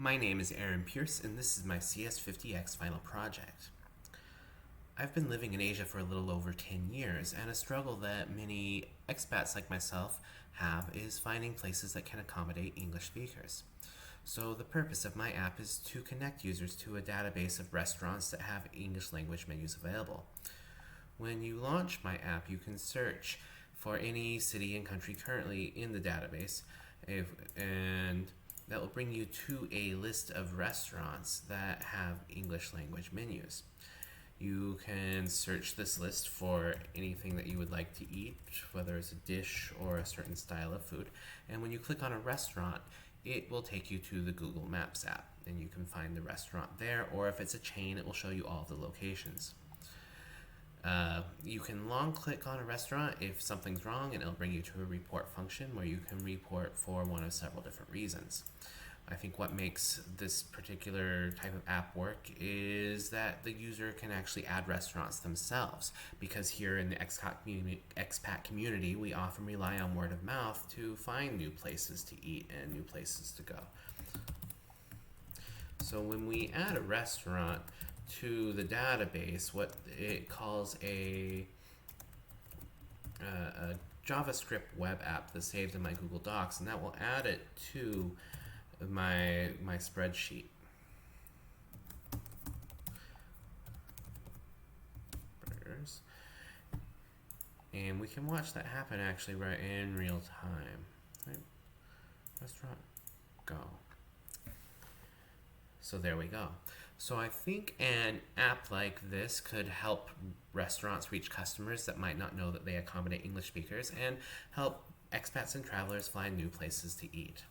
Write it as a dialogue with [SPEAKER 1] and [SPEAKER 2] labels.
[SPEAKER 1] My name is Aaron Pierce, and this is my CS50X final project. I've been living in Asia for a little over 10 years, and a struggle that many expats like myself have is finding places that can accommodate English speakers. So the purpose of my app is to connect users to a database of restaurants that have English language menus available. When you launch my app, you can search for any city and country currently in the database, and that will bring you to a list of restaurants that have English language menus. You can search this list for anything that you would like to eat, whether it's a dish or a certain style of food. And when you click on a restaurant, it will take you to the Google Maps app, and you can find the restaurant there, or if it's a chain, it will show you all the locations. You can long click on a restaurant if something's wrong, and it'll bring you to a report function where you can report for one of several different reasons. I think what makes this particular type of app work is that the user can actually add restaurants themselves, because here in the expat community, we often rely on word of mouth to find new places to eat and new places to go. So when we add a restaurant to the database, what it calls a JavaScript web app that's saved in my Google Docs, and that will add it to my spreadsheet. Burgers. And we can watch that happen actually right in real time. Right? Restaurant, go. So there we go. So I think an app like this could help restaurants reach customers that might not know that they accommodate English speakers, and help expats and travelers find new places to eat.